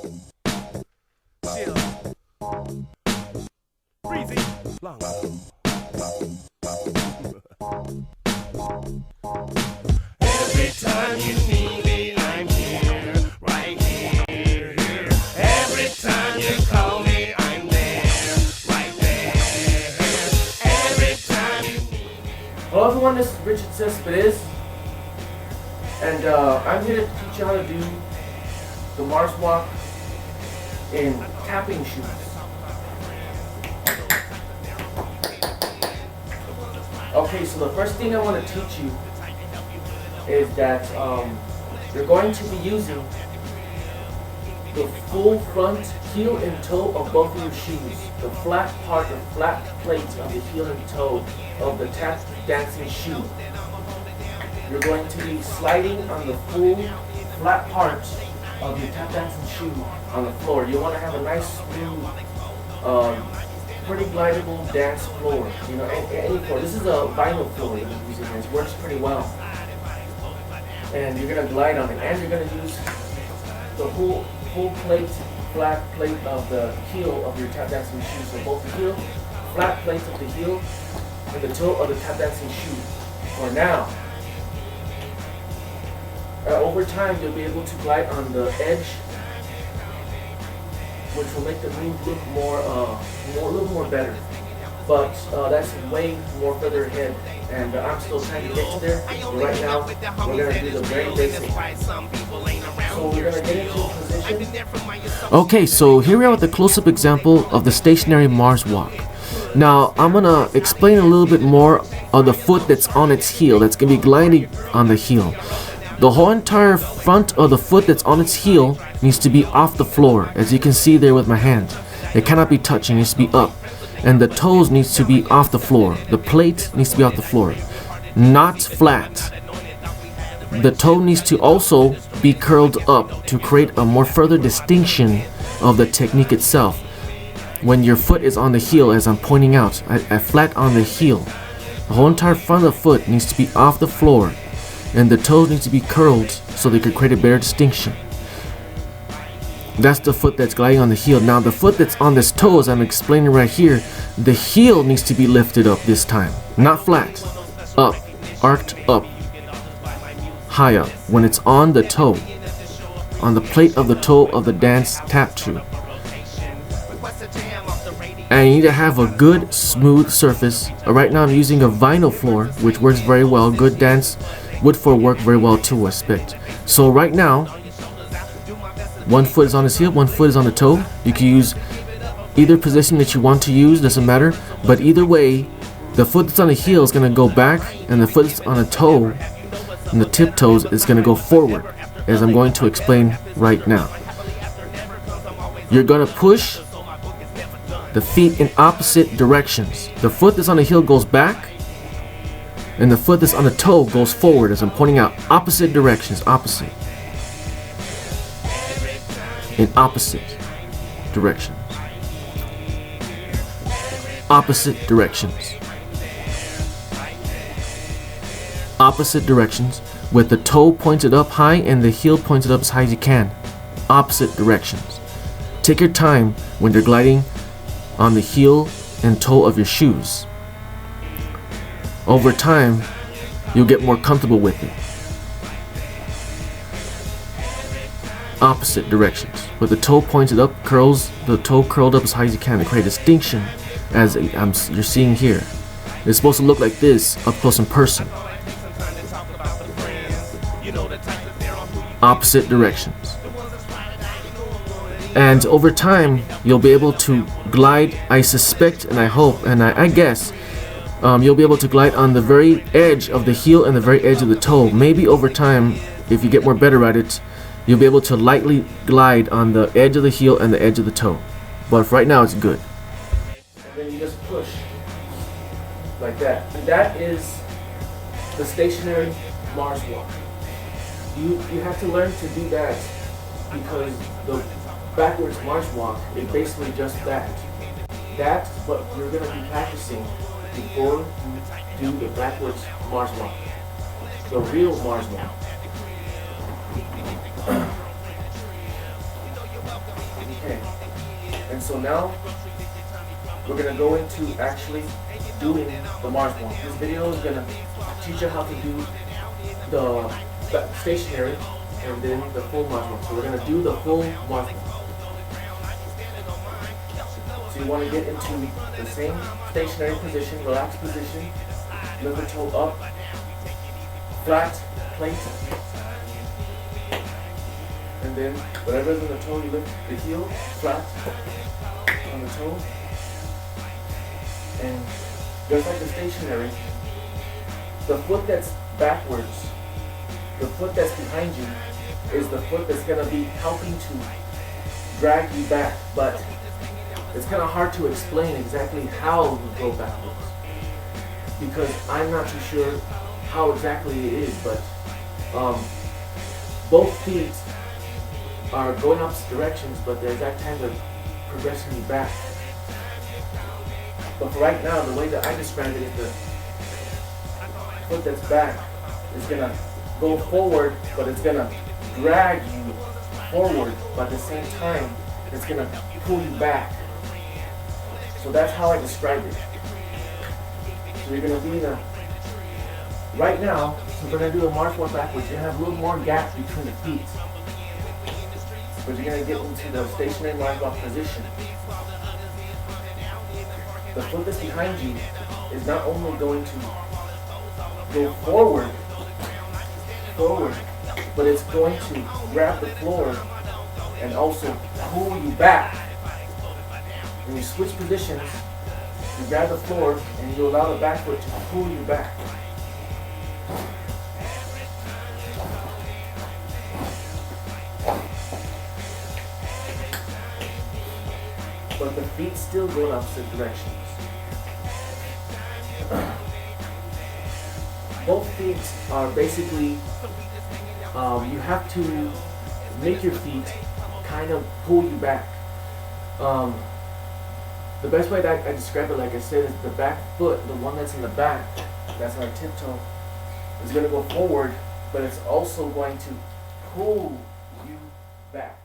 Chill. Breezy. Long. Every time you need me, I'm here, right here, here. Every time you call me, I'm there, right there. Every time you need me. Hello everyone, this is Richard Cespedes, and I'm here to teach you how to do the Marswalk in tapping shoes. Okay, so the first thing I want to teach you is that you're going to be using the full front heel and toe of both of your shoes. The flat part, the flat plate of the heel and toe of the tap dancing shoe. You're going to be sliding on the full flat part of your tap dancing shoe on the floor. You want to have a nice smooth, pretty glidable dance floor. You know, any floor. This is a vinyl floor that you're using. It works pretty well. And you're gonna glide on it, and you're gonna use the full plate, flat plate of the heel of your tap dancing shoe. So both the heel, flat plates of the heel, and the toe of the tap dancing shoe. For now, over time you'll be able to glide on the edge, which will make the move look a little more better. But that's way more further ahead, and I'm still trying to get to there. But right now, we're gonna do the very basic. So we're gonna get into position. Okay, so here we are with the close-up example of the stationary Marswalk. Now, I'm gonna explain a little bit more of the foot that's on its heel, that's gonna be gliding on the heel. The whole entire front of the foot that's on its heel needs to be off the floor, as you can see there with my hand. It cannot be touching, it needs to be up. And the toes needs to be off the floor. The plate needs to be off the floor, not flat. The toe needs to also be curled up to create a more further distinction of the technique itself. When your foot is on the heel, as I'm pointing out, I flat on the heel. The whole entire front of the foot needs to be off the floor, and the toes need to be curled so they could create a better distinction. That's the foot that's gliding on the heel. Now the foot that's on this toe, as I'm explaining right here, the heel needs to be lifted up this time. Not flat. Up. Arched up. High up. When it's on the toe. On the plate of the toe of the dance tap shoe. And you need to have a good smooth surface. Right now I'm using a vinyl floor, which works very well. Good dance wood floor work very well too, I expect. So right now, one foot is on his heel, one foot is on the toe. You can use either position that you want to use, doesn't matter. But either way, the foot that's on the heel is going to go back, and the foot that's on the toe, and the tip toes, is going to go forward, as I'm going to explain right now. You're going to push the feet in opposite directions. The foot that's on the heel goes back, and the foot that's on the toe goes forward, as I'm pointing out. Opposite directions, opposite. In opposite directions. Opposite directions. Opposite directions, with the toe pointed up high and the heel pointed up as high as you can. Opposite directions. Take your time when you're gliding on the heel and toe of your shoes. Over time, you'll get more comfortable with it. Opposite directions, with the toe pointed up, the toe curled up as high as you can to create a distinction, as you're seeing here. It's supposed to look like this up close in person. Opposite directions. And over time, you'll be able to glide, I suspect, and I hope, and I guess, you'll be able to glide on the very edge of the heel and the very edge of the toe. Maybe over time, if you get more better at it, you'll be able to lightly glide on the edge of the heel and the edge of the toe. But right now, it's good. And then you just push like that. And that is the stationary Marswalk. You have to learn to do that, because the backwards Marswalk is basically just that. That's what you're going to be practicing before you do the backwards Marswalk. The real Marswalk. Okay. And so now we're gonna go into actually doing the Marswalk. This video is gonna teach you how to do the stationary and then the full Marswalk. So we're gonna do the full Marswalk. So you want to get into the same stationary position, relaxed position, lift the toe up, flat plate, and then whatever's in the toe, you lift the heel flat on the toe, and just like the stationary, the foot that's backwards, the foot that's behind you, is the foot that's going to be helping to drag you back, but it's kind of hard to explain exactly how you go backwards because I'm not too sure how exactly it is, but both feet are going opposite directions, but the exact time they're progressing you back. But for right now, the way that I describe it is the foot that's back is going to go forward, but it's going to drag you forward, but at the same time, it's going to pull you back. So that's how I describe it. So you're going to be in a, right now, so we're going to do a Marswalk backwards. You're going to have a little more gap between the feet. But you're going to get into the stationary Marswalk position. The foot that's behind you is not only going to go forward, but it's going to grab the floor and also pull you back. When you switch positions, you grab the floor and you allow the back foot to pull you back. But the feet still go in opposite directions. Both feet are basically, you have to make your feet kind of pull you back. The best way that I describe it, like I said, is the back foot, the one that's in the back, that's our tiptoe, is going to go forward, but it's also going to pull you back.